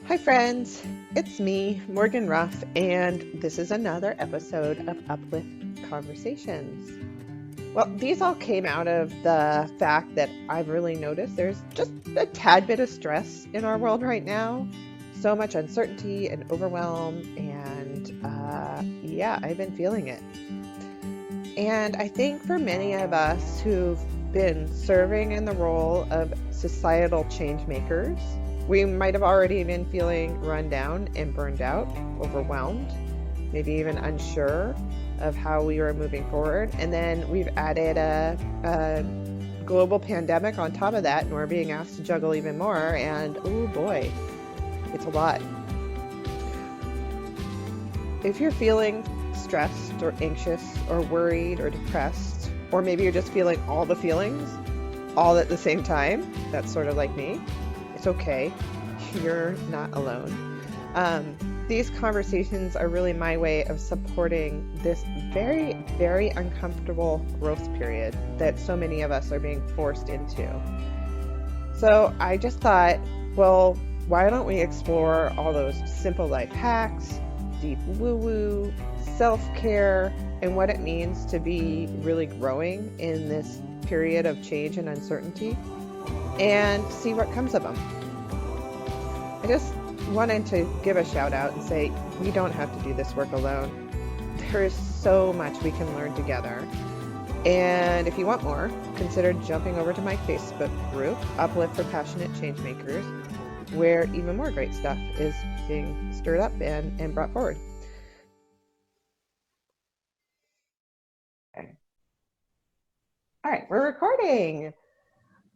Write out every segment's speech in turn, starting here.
Hi, friends. It's me, Morgan Ruff, and this is another episode of Uplift Conversations. Well, these all came out of the fact that I've really noticed there's just a tad bit of stress in our world right now. So much uncertainty and overwhelm, and yeah, I've been feeling it. And I think for many of us who've been serving in the role of societal change makers, we might have already been feeling run down and burned out, overwhelmed, maybe even unsure of how we were moving forward. And then we've added a global pandemic on top of that, and we're being asked to juggle even more. And oh boy, it's a lot. If you're feeling stressed or anxious or worried or depressed, or maybe you're just feeling all the feelings all at the same time, that's sort of like me, it's okay. You're not alone. These conversations are really my way of supporting this very, very uncomfortable growth period that so many of us are being forced into. So I just thought, well, why don't we explore all those simple life hacks, deep woo-woo, self-care, and what it means to be really growing in this period of change and uncertainty, and see what comes of them. I just wanted to give a shout out and say, we don't have to do this work alone. There is so much we can learn together. And if you want more, consider jumping over to my Facebook group, Uplift for Passionate Changemakers, where even more great stuff is being stirred up and brought forward. Okay. All right, we're recording.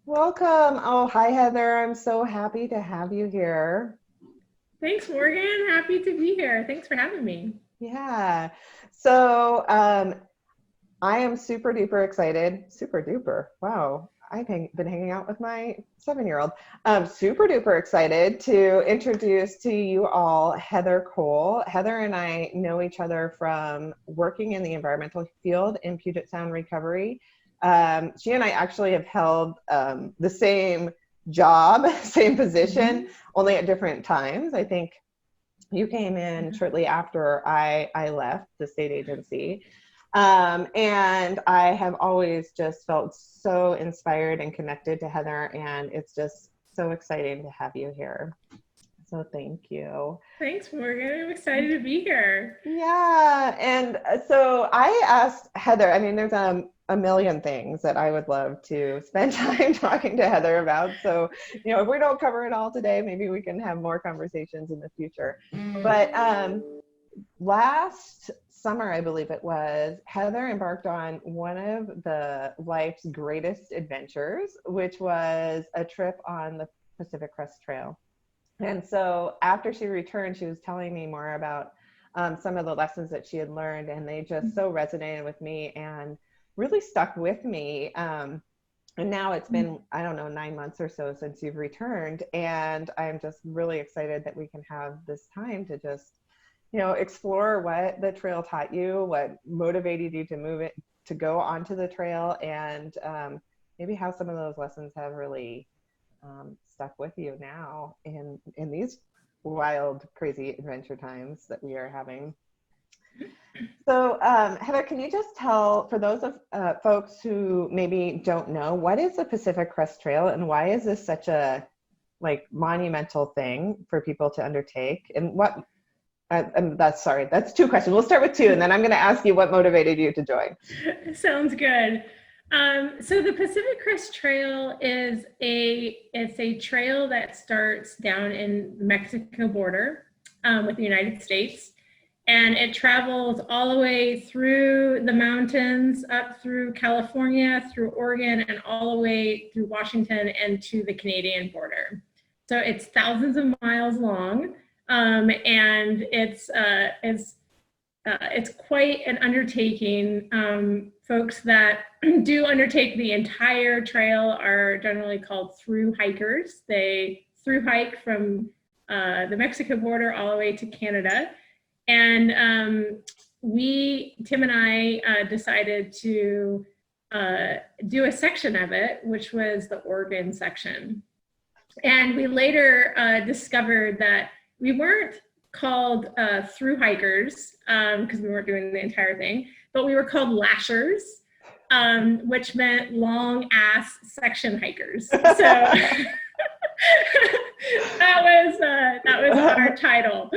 Welcome. Oh, hi, Heather. I'm so happy to have you here. Thanks, Morgan. Happy to be here. Thanks for having me. Yeah. So I am super duper excited. Super duper. Wow. I've been hanging out with my 7-year-old. Super duper excited to introduce to you all Heather Cole. Heather and I know each other from working in the environmental field in Puget Sound recovery. She and I actually have held the same job, same position, only at different times. I think you came in shortly after I left the state agency. And I have always just felt so inspired and connected to Heather, and it's just so exciting to have you here. So thank you. Thanks, Morgan. I'm excited to be here. Yeah, and so I asked Heather, I mean, there's a million things that I would love to spend time talking to Heather about. So, if we don't cover it all today, maybe we can have more conversations in the future. But last summer, I believe it was, Heather embarked on one of the life's greatest adventures, which was a trip on the Pacific Crest Trail. And so after she returned, she was telling me more about some of the lessons that she had learned, and they just so resonated with me and really stuck with me. And now it's been, I don't know, 9 months or so since you've returned, and I'm just really excited that we can have this time to just explore what the trail taught you, what motivated you to move it, to go onto the trail, and maybe how some of those lessons have really stuck with you now in these wild, crazy adventure times that we are having. So, Heather, can you just tell, for those of folks who maybe don't know, what is the Pacific Crest Trail, and why is this such a monumental thing for people to undertake, and what? That's 2 questions. We'll start with 2, and then I'm going to ask you what motivated you to join. Sounds good. So the Pacific Crest Trail is a trail that starts down in the Mexico border with the United States, and it travels all the way through the mountains, up through California, through Oregon, and all the way through Washington and to the Canadian border. So it's thousands of miles long, and it's quite an undertaking. Folks that do undertake the entire trail are generally called through hikers. They through hike from the Mexico border all the way to Canada. And Tim and I decided to do a section of it, which was the Oregon section. And we later discovered that we weren't called through hikers because we weren't doing the entire thing, but we were called lashers, which meant long ass section hikers. So that was our title.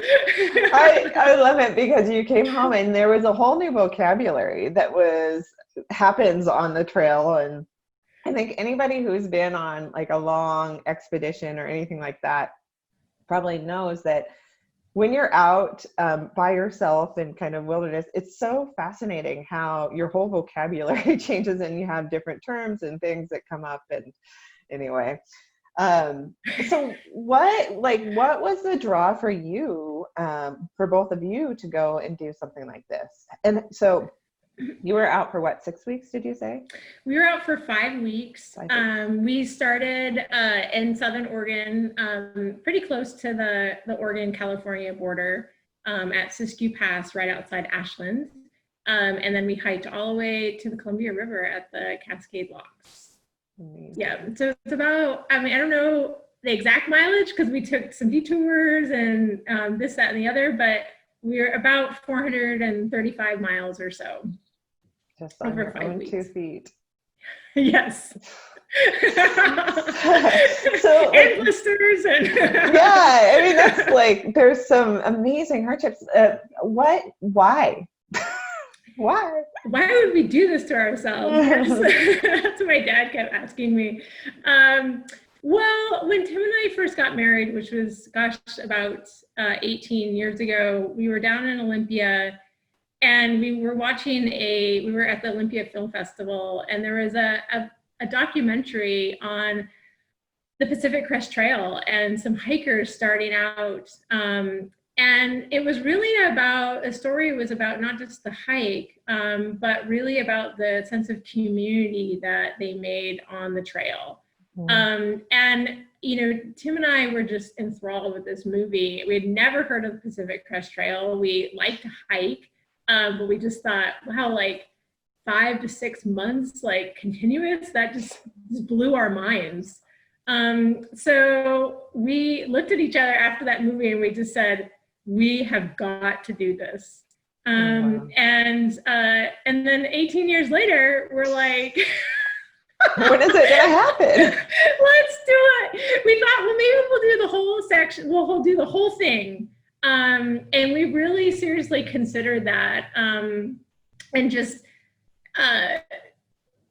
I love it because you came home and there was a whole new vocabulary that happens on the trail. And I think anybody who's been on like a long expedition or anything like that probably knows that when you're out by yourself in kind of wilderness, it's so fascinating how your whole vocabulary changes and you have different terms and things that come up. And anyway, so what was the draw for you, for both of you to go and do something like this? And so you were out for what, 6 weeks, did you say? We were out for 5 weeks. We started in Southern Oregon, pretty close to the Oregon-California border, at Siskiyou Pass, right outside Ashland. And then we hiked all the way to the Columbia River at the Cascade Locks. Amazing. Yeah, so it's about, I mean, I don't know the exact mileage because we took some detours and this, that, and the other, but we're about 435 miles or so. Just on your own 2 feet. Yes. So, and blisters and yeah, I mean, that's like, there's some amazing hardships. Why? Why would we do this to ourselves? That's what my dad kept asking me. Well, when Tim and I first got married, which was, about 18 years ago, we were down in Olympia and we were at the Olympia Film Festival, and there was a documentary on the Pacific Crest Trail and some hikers starting out. And it was really about, the story was about not just the hike, but really about the sense of community that they made on the trail. And, Tim and I were just enthralled with this movie. We had never heard of the Pacific Crest Trail. We liked to hike, but we just thought, wow, like 5 to 6 months, like continuous, that just blew our minds. So we looked at each other after that movie and we just said, we have got to do this. Wow. And then 18 years later, we're like, when is it gonna happen? Let's do it. We thought, well, maybe we'll do the whole section. We'll do the whole thing. And we really seriously considered that. And just,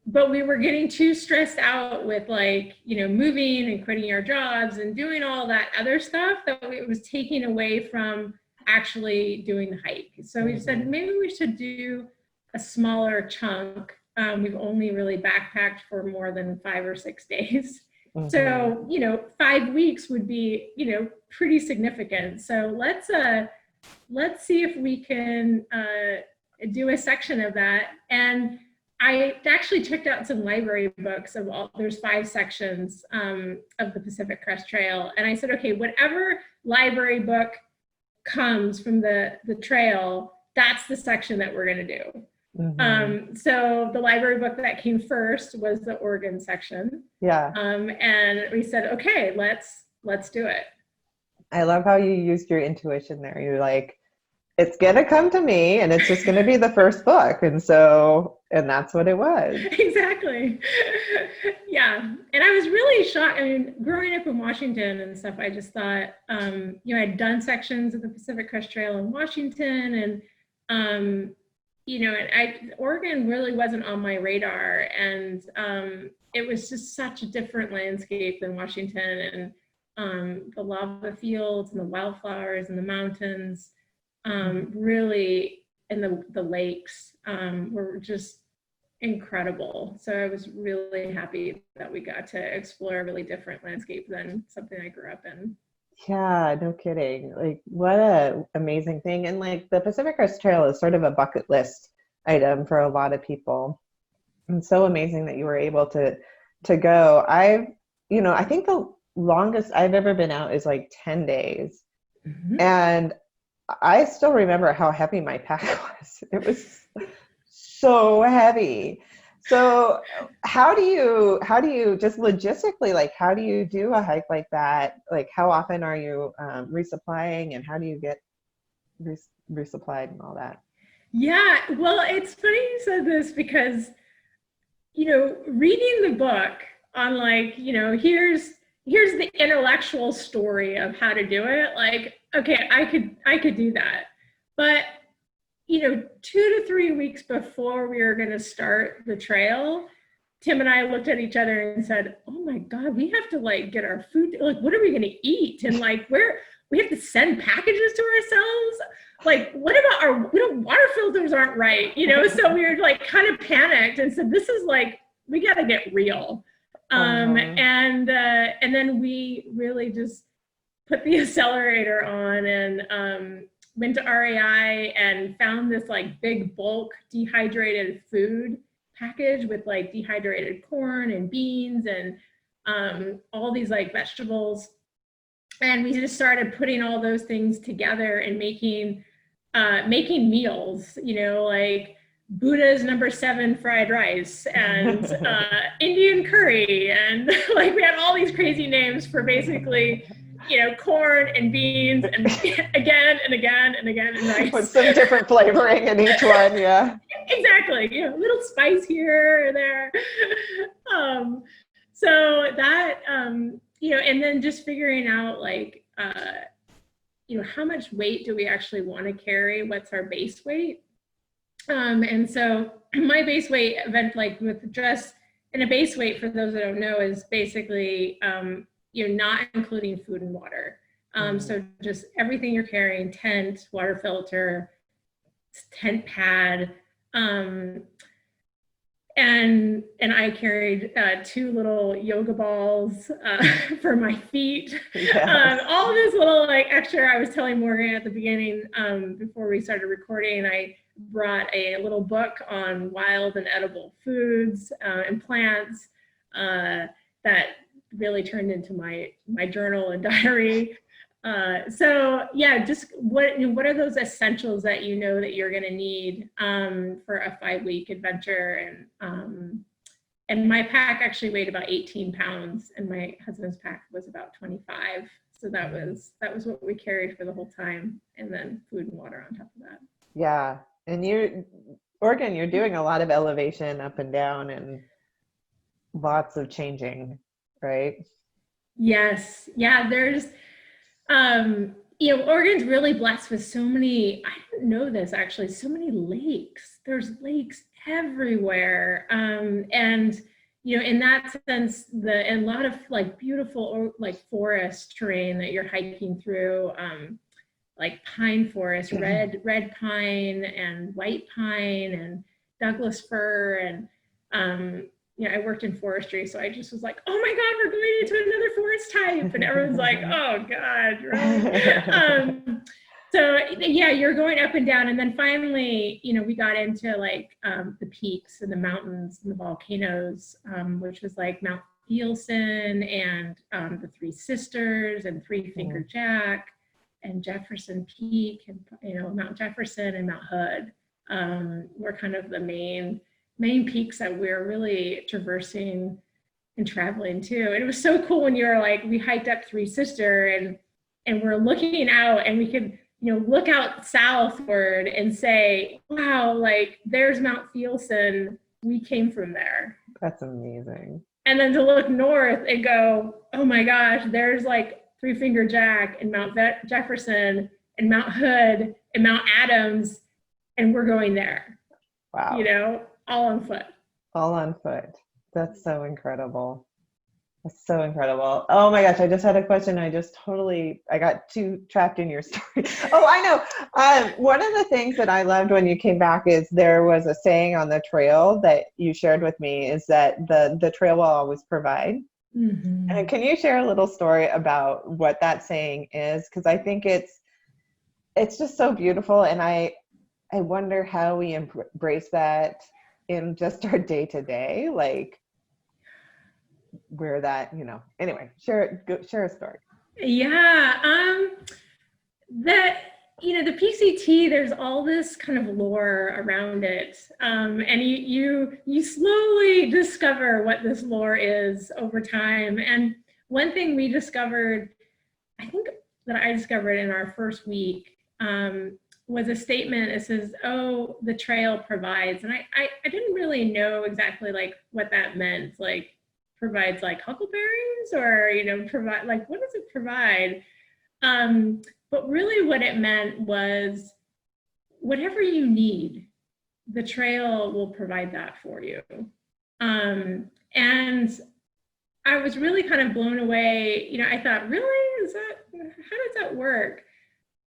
but we were getting too stressed out with moving and quitting our jobs and doing all that other stuff that it was taking away from actually doing the hike. So we said, maybe we should do a smaller chunk. We've only really backpacked for more than 5 or 6 days. So, 5 weeks would be, pretty significant. So let's see if we can do a section of that. And I actually checked out some library books there's 5 sections of the Pacific Crest Trail. And I said, okay, whatever library book comes from the trail, that's the section that we're going to do. So the library book that came first was the Oregon section. Yeah. And we said, okay, let's do it. I love how you used your intuition there. You're like, it's going to come to me and it's just going to be the first book. And that's what it was. Exactly. Yeah. And I was really shocked. I mean, growing up in Washington and stuff, I just thought, I'd done sections of the Pacific Crest Trail in Washington and, Oregon really wasn't on my radar, and it was just such a different landscape than Washington, and the lava fields and the wildflowers and the mountains, really, and the lakes were just incredible. So I was really happy that we got to explore a really different landscape than something I grew up in. Yeah, no kidding. Like, what a amazing thing. And like the Pacific Crest Trail is sort of a bucket list item for a lot of people. And so amazing that you were able to go. I think the longest I've ever been out is like 10 days. And I still remember how heavy my pack was. It was so heavy. So how do you just logistically, like, how do you do a hike like that? Like, how often are you resupplying, and how do you get resupplied and all that? Yeah, well, it's funny you said this because, reading the book on like, here's the intellectual story of how to do it. Like, okay, I could do that. But 2 to 3 weeks before we were going to start the trail, Tim and I looked at each other and said, "Oh my God, we have to like get our food. Like, what are we going to eat? And like, where we have to send packages to ourselves. Like, what about water filters aren't right, So we were like kind of panicked and said, this is like, we got to get real. Uh-huh. And then we really just put the accelerator on and went to REI and found this like big bulk dehydrated food package with like dehydrated corn and beans and all these like vegetables. And we just started putting all those things together and making meals, like Buddha's #7 fried rice and Indian curry. And like we had all these crazy names for basically, corn and beans and again and again and again and rice. With some different flavoring in each one, yeah. Exactly. A little spice here or there. So that, and then just figuring out like, how much weight do we actually want to carry? What's our base weight? And so my base weight event, like with the dress, and a base weight for those that don't know is basically, not including food and water. So just everything you're carrying: tent, water filter, tent pad, and I carried 2 little yoga balls for my feet. Yes. All this little like extra. I was telling Morgan at the beginning before we started recording, I brought a little book on wild and edible foods and plants that really turned into my journal and diary. So yeah, just what are those essentials that that you're going to need for a 5-week adventure? And my pack actually weighed about 18 pounds, and my husband's pack was about 25. So that was what we carried for the whole time, and then food and water on top of that. Yeah. And Oregon, you're doing a lot of elevation up and down and lots of changing, right? Yes. Yeah, there's Oregon's really blessed with so many, I didn't know this actually, so many lakes. There's lakes everywhere. And in that sense, a lot of like beautiful like forest terrain that you're hiking through, like pine forest, red pine and white pine and Douglas fir. And I worked in forestry, so I just was like, oh my God, we're going into another forest type. And everyone's like, oh God, really? So yeah, you're going up and down. And then finally, we got into like the peaks and the mountains and the volcanoes, which was like Mount Thielsen and the Three Sisters and Three Finger Jack and Jefferson Peak and Mount Jefferson and Mount Hood were kind of the main peaks that we're really traversing and traveling to. And it was so cool when you were like, we hiked up Three Sister and we're looking out and we could look out southward and say, wow, like there's Mount Thielsen, we came from there. That's amazing. And then to look north and go, oh my gosh, there's like Three Finger Jack and Mount Jefferson and Mount Hood and Mount Adams, and we're going there. Wow. All on foot. All on foot. That's so incredible. That's so incredible. Oh my gosh, I just had a question. I got too trapped in your story. Oh, I know. One of the things that I loved when you came back is there was a saying on the trail that you shared with me, is that the trail will always provide. Mm-hmm. And can you share a little story about what that saying is? Because I think it's just so beautiful, and I wonder how we embrace that in just our day-to-day, like where that, anyway, share a story. Yeah. the PCT, there's all this kind of lore around it, and you slowly discover what this lore is over time. And one thing we discovered, I think that I discovered in our first week, was a statement that says, "Oh, the trail provides," and I didn't really know exactly like what that meant, like provides like huckleberries, or provide, like, what does it provide? But really what it meant was whatever you need, the trail will provide that for you. And I was really kind of blown away. I thought, really? How does that work?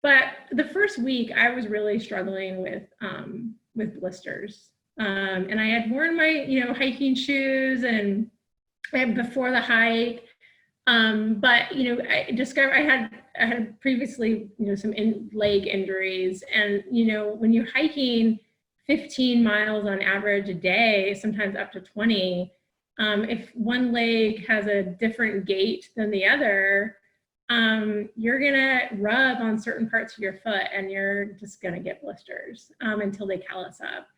But the first week I was really struggling with blisters. And I had worn my, hiking shoes and before the hike. But I discovered I had previously some leg injuries, and when you're hiking 15 miles on average a day, sometimes up to 20, if one leg has a different gait than the other, you're gonna rub on certain parts of your foot, and you're just gonna get blisters until they callus up.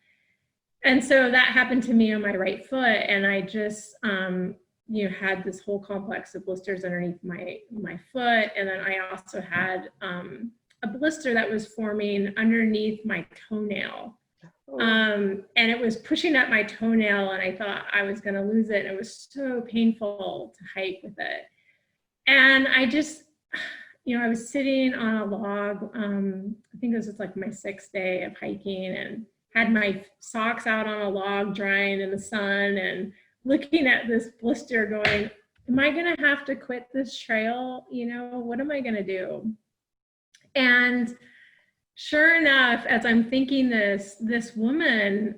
And so that happened to me on my right foot, and I just had this whole complex of blisters underneath my foot. And then I also had a blister that was forming underneath my toenail. And it was pushing up my toenail, and I thought I was going to lose it. It was so painful to hike with it. And I just, I was sitting on a log. I think it was just like my 6th day of hiking, and had my socks out on a log drying in the sun, and looking at this blister going, am I going to have to quit this trail? What am I going to do? And sure enough, as I'm thinking this woman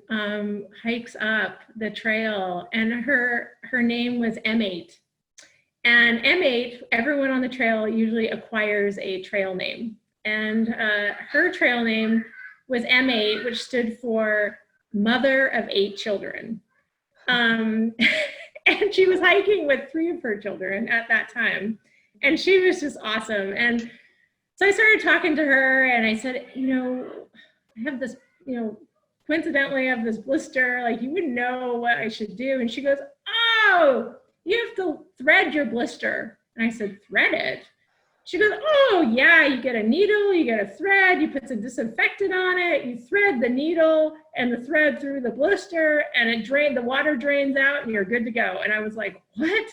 hikes up the trail, and her name was M8. And M8, everyone on the trail usually acquires a trail name. And her trail name was M8, which stood for Mother of 8 Children. And she was hiking with 3 of her children at that time. And she was just awesome. And so I started talking to her, and I said, I have this, coincidentally I have this blister, like, you wouldn't know what I should do. And she goes, oh, you have to thread your blister. And I said, thread it? She goes, oh yeah, you get a needle, you get a thread, you put some disinfectant on it, you thread the needle and the thread through the blister, and the water drains out, and you're good to go. And I was like, what?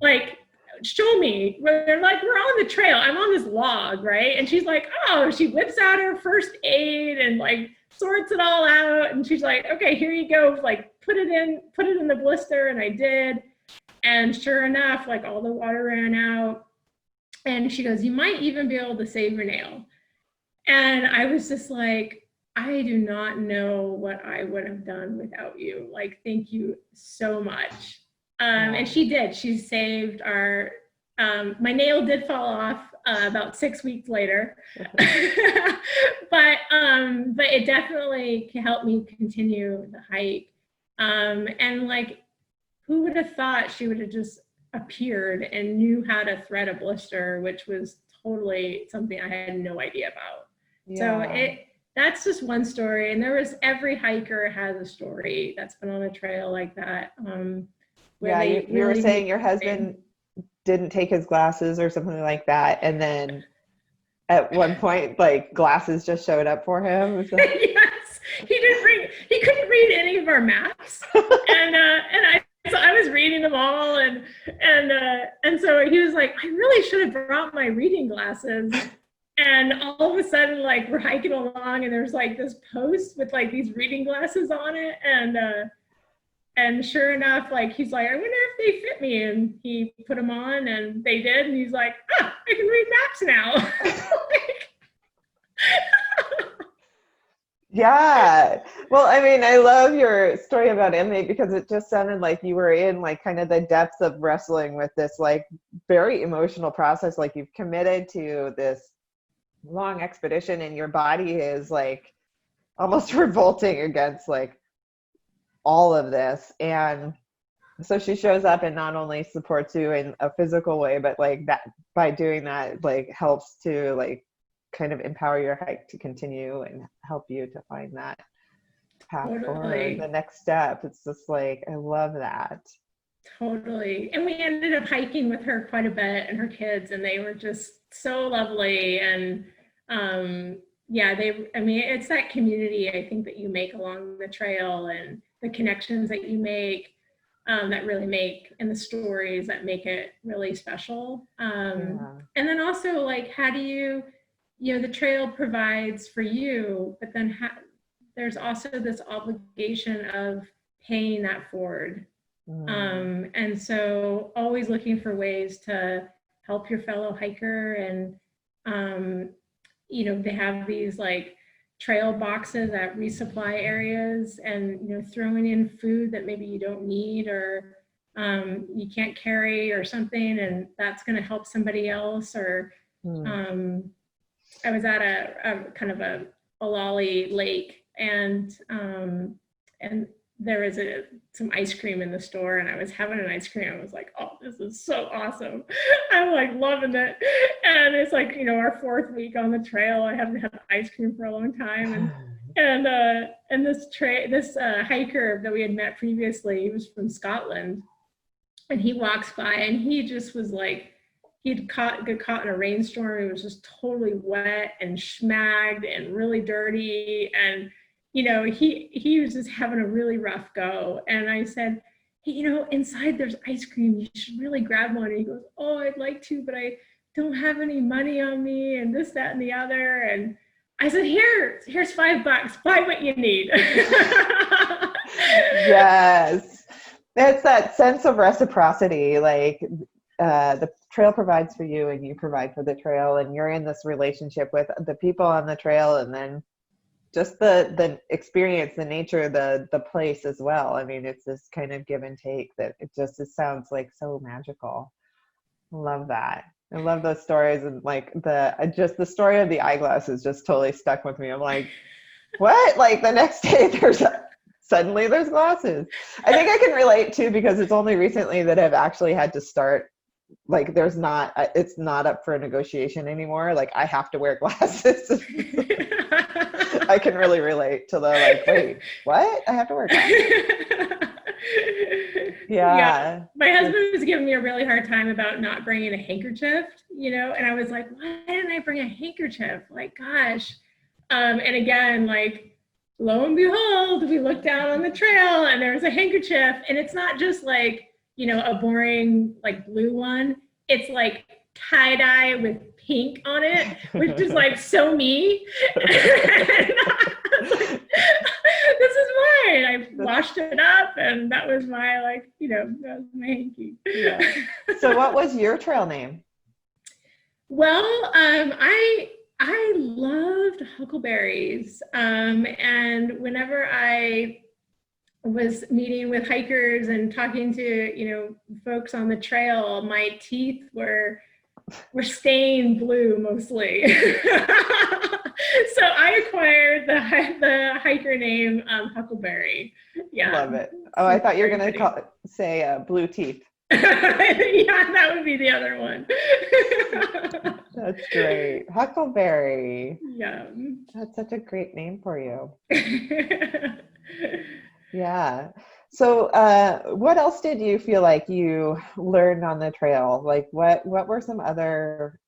Like, show me. They're like, we're on the trail, I'm on this log, right? And she's like, oh, she whips out her first aid and like sorts it all out, and she's like, okay, here you go, like put it in the blister. And I did, and sure enough, like all the water ran out. And she goes, you might even be able to save your nail. And I was just like, I do not know what I would have done without you. Like, thank you so much. And she did. She saved our, my nail did fall off about 6 weeks later. but it definitely helped me continue the hike. And like, who would have thought she would have just appeared and knew how to thread a blister, which was totally something I had no idea about. Yeah. So that's just one story. And every hiker has a story that's been on a trail like that. Yeah, you were saying your husband didn't take his glasses or something like that. And then at one point, like, glasses just showed up for him. Yes, he couldn't read any of our maps. So I was reading them all, and so he was like, I really should have brought my reading glasses. And all of a sudden, like, we're hiking along, and there's like this post with like these reading glasses on it, and sure enough, like, he's like, I wonder if they fit me, and he put them on, and they did, and he's like, I can read maps now. Yeah. Well, I mean, I love your story about M8 because it just sounded like you were in like kind of the depths of wrestling with this like very emotional process. Like, you've committed to this long expedition, and your body is like almost revolting against like all of this. And so she shows up and not only supports you in a physical way, but like that by doing that, like, helps to like kind of empower your hike to continue and help you to find that path forward, the Totally. next step. It's just like, I love that. Totally. And we ended up hiking with her quite a bit and her kids, and they were just so lovely. And yeah, I mean, it's that community, I think, that you make along the trail and the connections that you make that really make, and the stories that make it really special. Yeah. And then also, like, how do the trail provides for you, but then there's also this obligation of paying that forward. And so always looking for ways to help your fellow hiker. And, they have these like trail boxes at resupply areas, and, throwing in food that maybe you don't need or you can't carry or something, and that's going to help somebody else. Or I was at a kind of a Olali lake, and there was some ice cream in the store, and I was having an ice cream. I was like, oh, this is so awesome. I'm like loving it. And it's like, our 4th week on the trail. I haven't had ice cream for a long time. And this hiker that we had met previously, he was from Scotland, and he walks by, and he just was like, got caught in a rainstorm. He was just totally wet and schmagged and really dirty. And he was just having a really rough go. And I said, hey, inside there's ice cream. You should really grab one. And he goes, oh, I'd like to, but I don't have any money on me, and this, that, and the other. And I said, here's $5. Buy what you need. Yes. It's that sense of reciprocity. Like the trail provides for you and you provide for the trail, and you're in this relationship with the people on the trail, and then just the experience, the nature, the place as well. I mean, it's this kind of give and take that it sounds like so magical. Love that. I love those stories. And like the story of the eyeglasses just totally stuck with me. I'm like, what? Like the next day suddenly there's glasses. I think I can relate too, because it's only recently that I've actually had to start, like it's not up for a negotiation anymore. Like I have to wear glasses. I can really relate to the like, wait, what? I have to wear glasses. Yeah. My husband was giving me a really hard time about not bringing a handkerchief, and I was like, why didn't I bring a handkerchief? Like, gosh. And again, like, lo and behold, we looked down on the trail and there was a handkerchief, and it's not just like, a boring like blue one. It's like tie-dye with pink on it, which is like so me. This is mine. I washed it up, and that was my that was my hanky. Yeah. So what was your trail name? Well, I loved huckleberries, and whenever I was meeting with hikers and talking to folks on the trail, my teeth were stained blue mostly. So I acquired the hiker name Huckleberry. Yeah, love it. Oh, I thought you were gonna say blue teeth. Yeah, that would be the other one. That's great. Huckleberry. Yeah. That's such a great name for you. Yeah. So what else did you feel like you learned on the trail? Like what were some other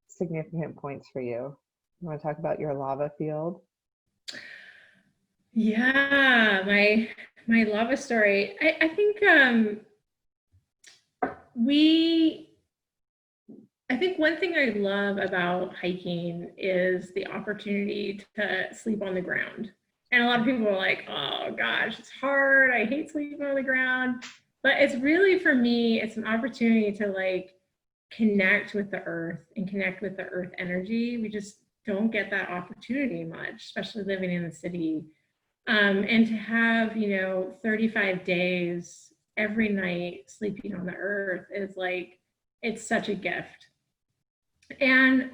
significant points for you? You want to talk about your lava field? Yeah, my lava story. I think I think one thing I love about hiking is the opportunity to sleep on the ground. And a lot of people are like, oh gosh, it's hard. I hate sleeping on the ground. But it's really, for me, it's an opportunity to like connect with the earth and connect with the earth energy. We just don't get that opportunity much, especially living in the city. And to have, 35 days every night sleeping on the earth is like, it's such a gift. And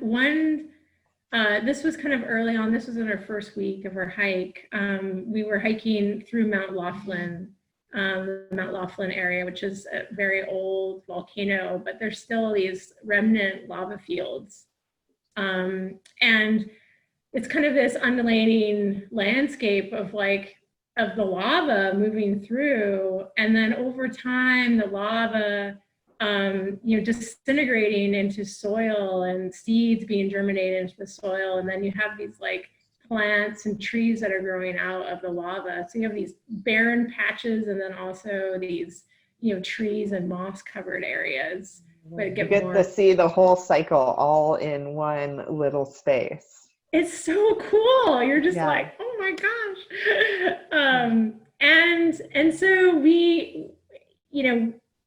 this was kind of early on. This was in our first week of our hike. We were hiking through Mount Laughlin, the Mount Laughlin area, which is a very old volcano, but there's still these remnant lava fields. And it's kind of this undulating landscape of of the lava moving through, and then over time the lava disintegrating into soil and seeds being germinated into the soil, and then you have these plants and trees that are growing out of the lava. So you have these barren patches, and then also these trees and moss covered areas. But you get to see the whole cycle all in one little space. It's so cool. You're just like, oh my gosh. And so we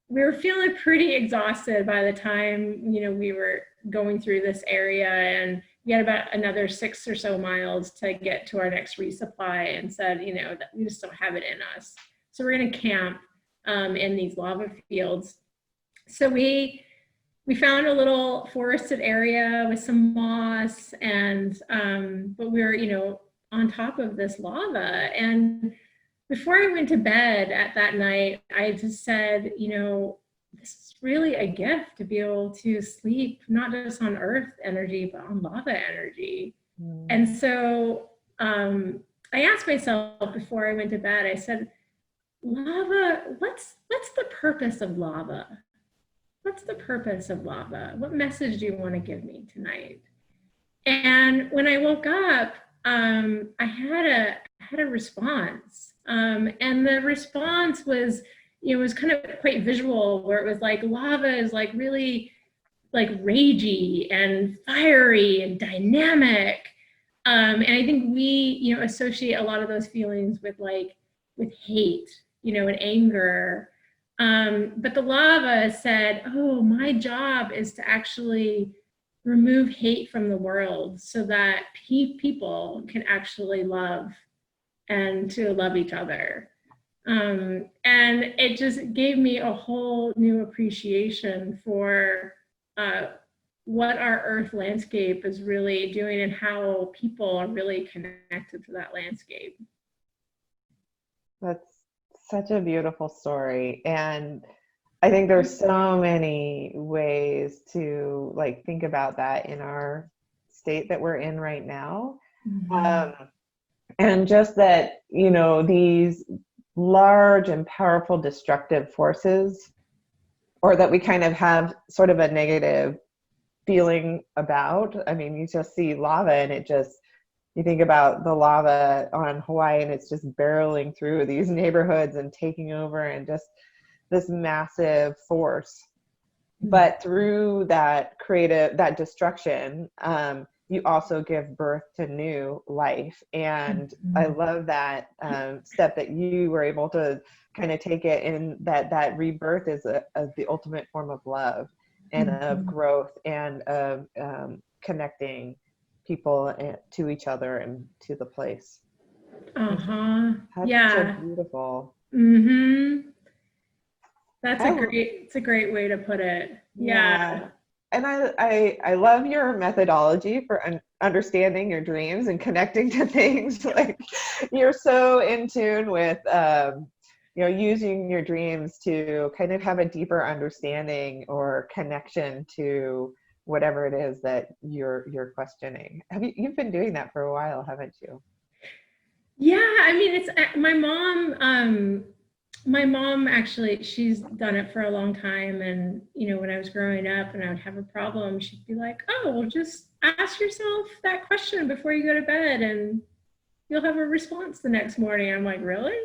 were feeling pretty exhausted by the time, we were going through this area, and we had about another 6 or so miles to get to our next resupply, and said, that we just don't have it in us. So we're going to camp in these lava fields. So we found a little forested area with some moss, and but we were, on top of this lava. And before I went to bed at that night, I just said, this is really a gift to be able to sleep, not just on earth energy, but on lava energy. And so I asked myself before I went to bed, I said, lava, what's the purpose of lava? What's the purpose of lava? What message do you want to give me tonight? And when I woke up, I had a response. And the response was, it was kind of quite visual, where it was like lava is really ragey and fiery and dynamic. And I think we, associate a lot of those feelings with hate, and anger. But the lava said, oh, my job is to actually remove hate from the world so that people can actually love and to love each other. And it just gave me a whole new appreciation for what our earth landscape is really doing and how people are really connected to that landscape. That's such a beautiful story. And I think there's so many ways to think about that in our state that we're in right now. Mm-hmm. And just that, these large and powerful destructive forces, or that we kind of have sort of a negative feeling about. I mean, you just see lava, and you think about the lava on Hawaii, and it's just barreling through these neighborhoods and taking over, and just this massive force. But through that destruction, you also give birth to new life. And I love that step that you were able to kind of take it in, that rebirth is the ultimate form of love and of growth and of connecting people to each other and to the place. That's so beautiful. That's it's a great way to put it. Yeah. And I love your methodology for understanding your dreams and connecting to things. You're so in tune with using your dreams to kind of have a deeper understanding or connection to whatever it is that you're questioning. You've been doing that for a while, haven't you? Yeah, I mean, it's my mom actually, she's done it for a long time. And, when I was growing up and I would have a problem, she'd be like, oh, well, just ask yourself that question before you go to bed and you'll have a response the next morning. I'm like, really?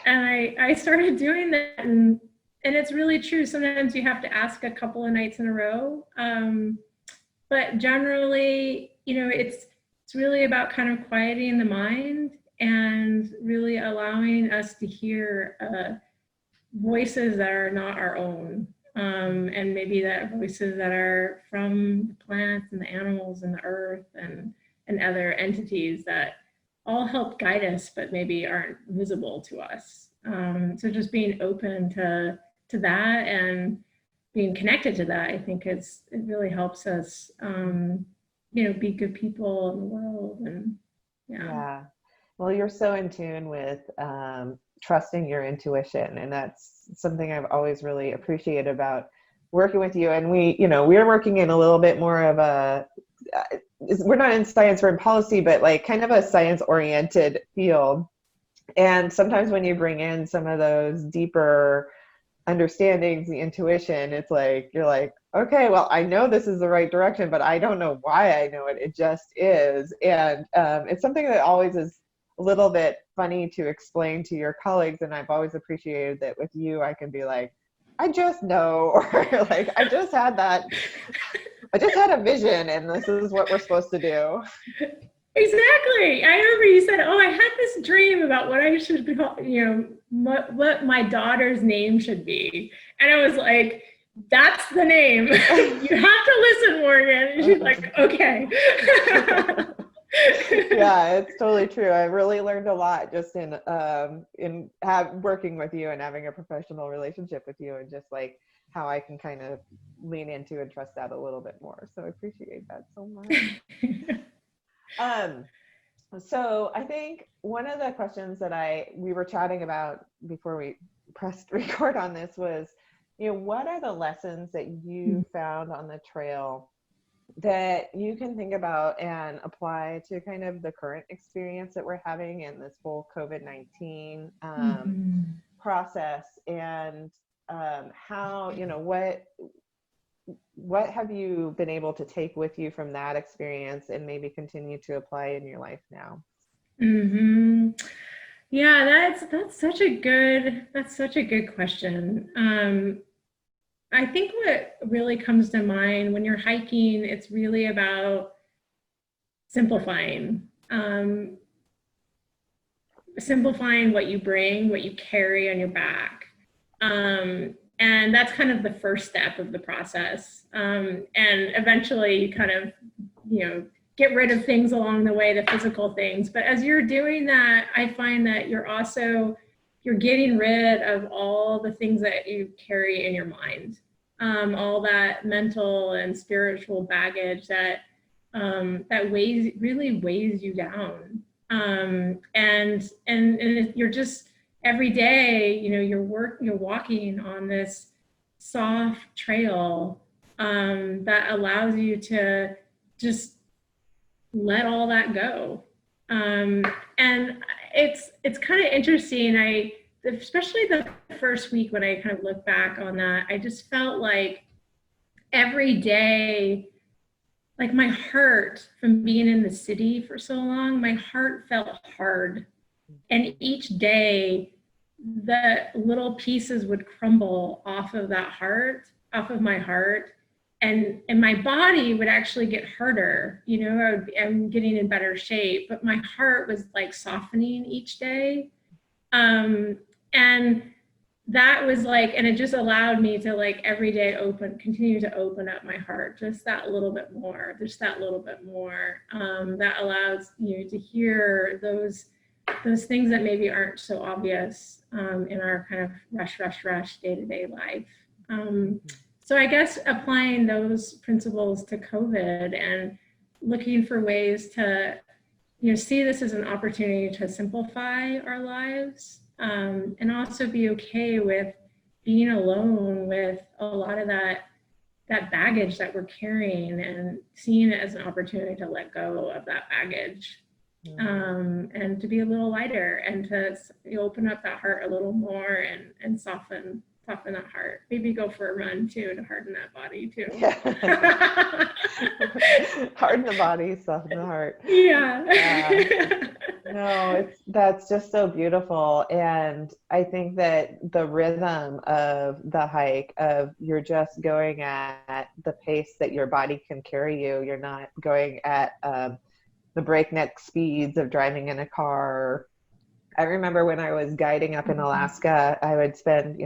And I started doing that, and it's really true. Sometimes you have to ask a couple of nights in a row. But generally, it's really about kind of quieting the mind and really allowing us to hear voices that are not our own. And maybe that voices that are from the plants and the animals and the earth and other entities that all help guide us, but maybe aren't visible to us. So just being open to that and being connected to that, I think it really helps us, be good people in the world. And yeah. Well, you're so in tune with trusting your intuition, and that's something I've always really appreciated about working with you. And we're working in a little bit more of a we're not in science, we're in policy, but like kind of a science oriented field. And sometimes when you bring in some of those deeper understandings, the intuition, it's like, you're like, okay, well, I know this is the right direction, but I don't know why I know it. It just is. And it's something that always is a little bit funny to explain to your colleagues. And I've always appreciated that with you, I can be like, I just know, or like, I just had a vision and this is what we're supposed to do. Exactly. I remember you said, "Oh, I had this dream about what I should be, what my daughter's name should be," and I was like, "That's the name. You have to listen, Morgan." And she's like, "Okay." Yeah, it's totally true. I really learned a lot just in working with you and having a professional relationship with you, and just like how I can kind of lean into and trust that a little bit more. So I appreciate that so much. So I think one of the questions that we were chatting about before we pressed record on this was, what are the lessons that you found on the trail that you can think about and apply to kind of the current experience that we're having in this whole COVID-19 process, and how, what have you been able to take with you from that experience and maybe continue to apply in your life now? Yeah, that's such a good question. I think what really comes to mind when you're hiking, it's really about simplifying. Simplifying what you bring, what you carry on your back. And that's kind of the first step of the process. And eventually you kind of, get rid of things along the way, the physical things. But as you're doing that, I find that you're getting rid of all the things that you carry in your mind, all that mental and spiritual baggage that really weighs you down. And you're just, every day, you're walking on this soft trail that allows you to just let all that go. And it's kind of interesting. Especially the first week when I kind of look back on that, I just felt like every day, like my heart, from being in the city for so long, my heart felt hard. And each day, the little pieces would crumble off of my heart, and my body would actually get harder. I'm getting in better shape, but my heart was like softening each day. And that was like, and it just allowed me to like every day continue to open up my heart just that little bit more, that allows you to hear those things that maybe aren't so obvious in our kind of rush day-to-day life. So I guess applying those principles to COVID and looking for ways to, see this as an opportunity to simplify our lives, and also be okay with being alone with a lot of that baggage that we're carrying, and seeing it as an opportunity to let go of that baggage. And to be a little lighter, and to open up that heart a little more, and soften that heart. Maybe go for a run too to harden that body too. Yeah. Harden the body, soften the heart. Yeah. No, that's just so beautiful. And I think that the rhythm of the hike, of you're just going at the pace that your body can carry you. You're not going at the breakneck speeds of driving in a car. I remember when I was guiding up in Alaska, I would spend,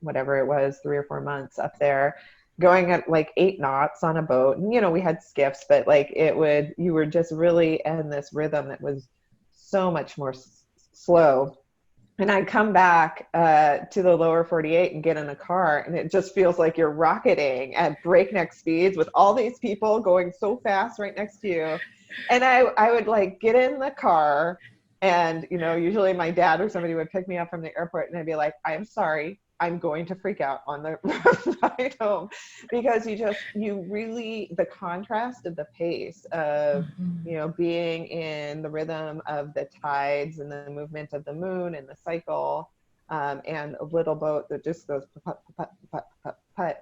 whatever it was, 3 or 4 months up there, going at like 8 knots on a boat. And, we had skiffs, but like you were just really in this rhythm that was so much more slow. And I'd come back to the lower 48 and get in a car, and it just feels like you're rocketing at breakneck speeds with all these people going so fast right next to you. And I would like get in the car, and, usually my dad or somebody would pick me up from the airport, and I'd be like, I'm sorry, I'm going to freak out on the ride home, because the contrast of the pace of, being in the rhythm of the tides and the movement of the moon and the cycle, and a little boat that just goes put, put, put, put, put,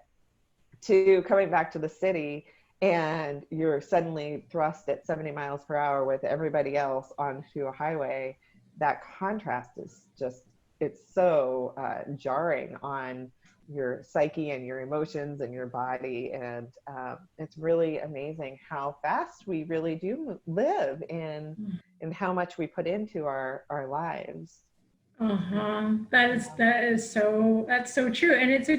to coming back to the city, and you're suddenly thrust at 70 miles per hour with everybody else onto a highway. That contrast is just, it's so jarring on your psyche and your emotions and your body. And it's really amazing how fast we really do live and how much we put into our lives. That's so true. And it's a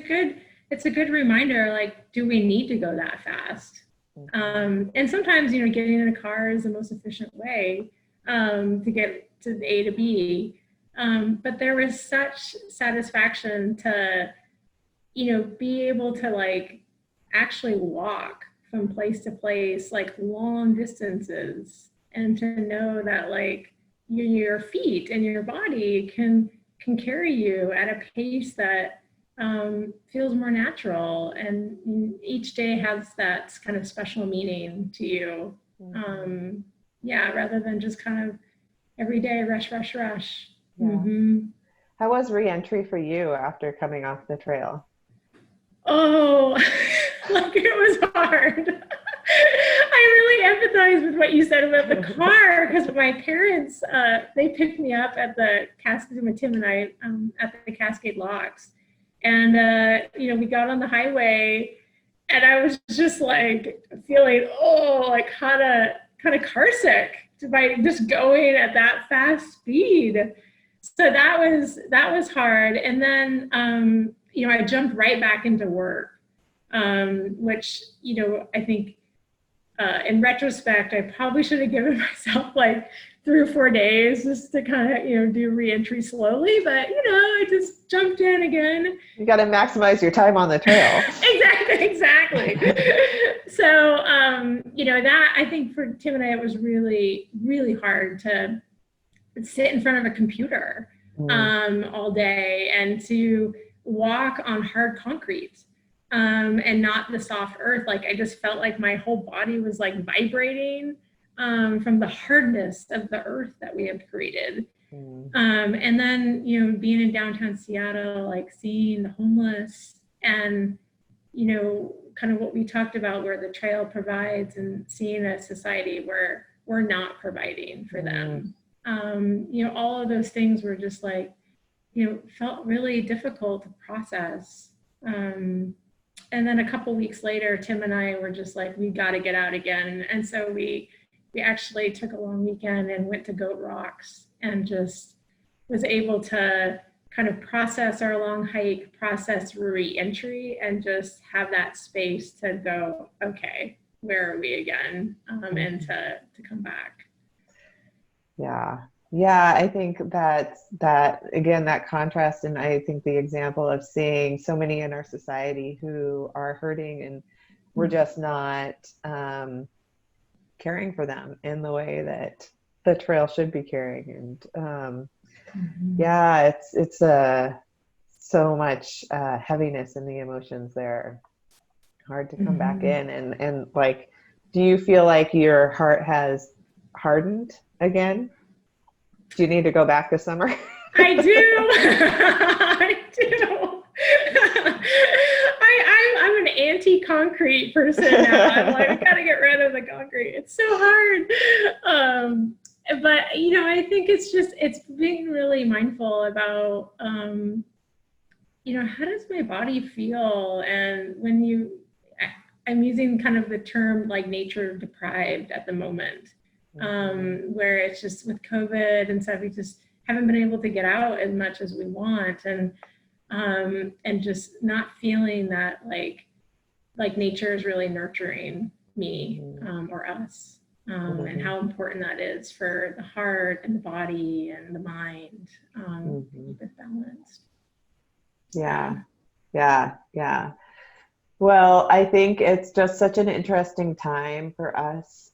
good reminder, like, do we need to go that fast? And sometimes, getting in a car is the most efficient way to get to A to B. But there was such satisfaction to, be able to like actually walk from place to place, like long distances, and to know that like your feet and your body can carry you at a pace that feels more natural, and each day has that kind of special meaning to you. Rather than just kind of every day rush. Yeah. How was re-entry for you after coming off the trail? Oh, like, it was hard. I really empathize with what you said about the car, because my parents, they picked me up at the Cascade, with Tim and I, at the Cascade Locks. And, we got on the highway, and I was just like feeling, like kind of car sick by just going at that fast speed. So that was hard. And then, I jumped right back into work, which, I think in retrospect, I probably should have given myself like 3 or 4 days just to kind of, do reentry slowly. But, I just jumped in again. You got to maximize your time on the trail. Exactly. So, that, I think for Tim and I, it was really, really hard to sit in front of a computer all day and to walk on hard concrete and not the soft earth. Like, I just felt like my whole body was like vibrating from the hardness of the earth that we have created. And then, being in downtown Seattle, like seeing the homeless and, kind of what we talked about, where the trail provides, and seeing a society where we're not providing for them. All of those things were just like, felt really difficult to process. And then a couple weeks later, Tim and I were just like, we got to get out again. And so we actually took a long weekend and went to Goat Rocks, and just was able to kind of process our long hike, process re-entry, and just have that space to go, okay, where are we again? And to come back. Yeah, I think that again, that contrast, and I think the example of seeing so many in our society who are hurting, and we're just not caring for them in the way that the trail should be caring. And it's so much heaviness in the emotions there. Hard to come back in, and like, do you feel like your heart has hardened again? Do you need to go back this summer? I do. I do. I'm an anti-concrete person now. I'm like, I gotta get rid of the concrete. It's so hard. But I think it's being really mindful about, how does my body feel? And when I'm using kind of the term like nature deprived at the moment. Where it's just with COVID and stuff, we just haven't been able to get out as much as we want, and just not feeling that like nature is really nurturing me or us, and how important that is for the heart and the body and the mind to keep it balanced. Yeah. Well, I think it's just such an interesting time for us.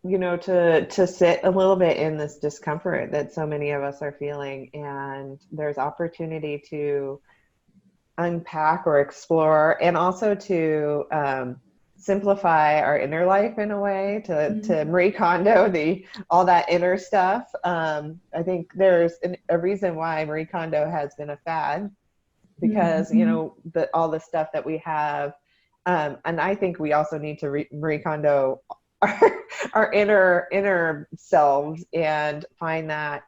you know, to sit a little bit in this discomfort that so many of us are feeling, and there's opportunity to unpack or explore, and also to simplify our inner life in a way, to Marie Kondo all that inner stuff. I think there's a reason why Marie Kondo has been a fad, because you know, all the stuff that we have, and I think we also need to Marie Kondo our inner selves and find that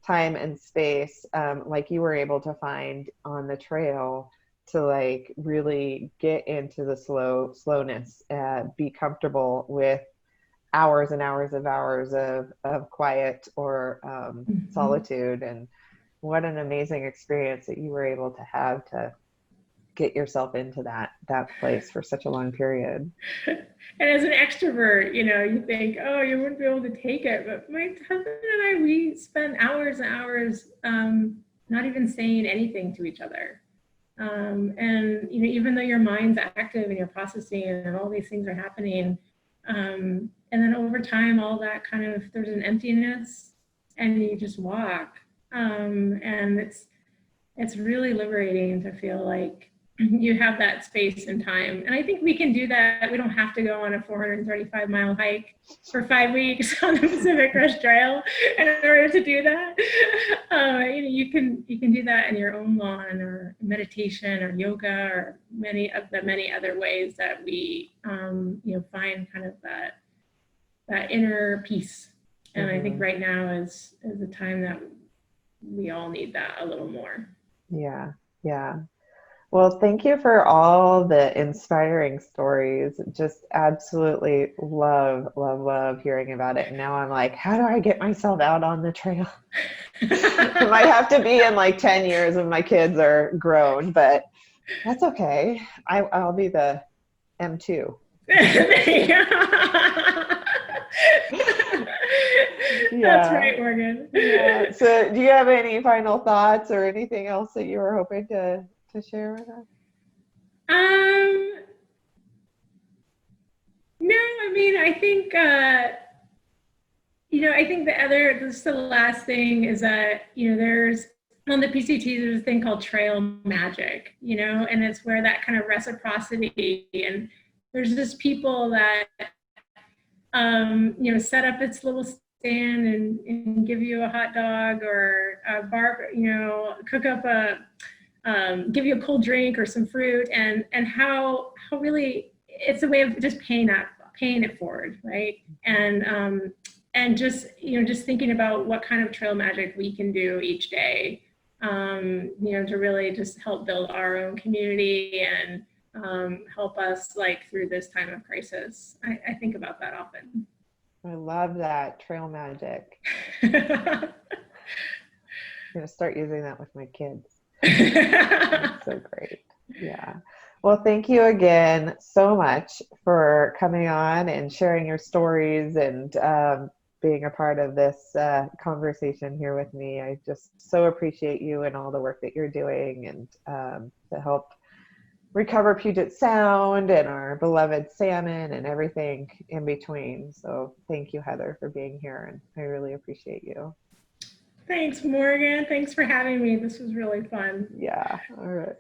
time and space, like you were able to find on the trail, to like really get into the slowness, be comfortable with hours and hours of quiet or solitude. And what an amazing experience that you were able to have, to get yourself into that place for such a long period. And as an extrovert, you know, you think, oh, you wouldn't be able to take it. But my husband and I, we spend hours and hours not even saying anything to each other. And, you know, even though your mind's active and you're processing and all these things are happening, and then over time, all that kind of, there's an emptiness, and you just walk. And it's really liberating to feel like you have that space and time. And I think we can do that. We don't have to go on a 435-mile hike for 5 weeks on the Pacific Crest Trail in order to do that. You can do that in your own lawn, or meditation, or yoga, or many other ways that we find kind of that inner peace. And I think right now is the time that we all need that a little more. Yeah. Well, thank you for all the inspiring stories. Just absolutely love hearing about it. And now I'm like, how do I get myself out on the trail? It might have to be in like 10 years when my kids are grown, but that's okay. I'll be the M2. That's right, Morgan. Yeah. So do you have any final thoughts or anything else that you were hoping to share with us? No, I mean, I think, I think the last thing is that, there's, on the PCT, there's a thing called trail magic, and it's where that kind of reciprocity, and there's just people that, set up its little stand and give you a hot dog, or cook up give you a cold drink or some fruit, and how really it's a way of just paying it forward, right? And just thinking about what kind of trail magic we can do each day, to really just help build our own community and help us through this time of crisis. I think about that often. I love that, trail magic. I'm gonna start using that with my kids. That's so great. Yeah. Well, thank you again so much for coming on and sharing your stories, and being a part of this conversation here with me. I just so appreciate you and all the work that you're doing, and to help recover Puget Sound and our beloved salmon and everything in between. So thank you, Heather, for being here, and I really appreciate you. Thanks, Morgan. Thanks for having me. This was really fun. Yeah. All right.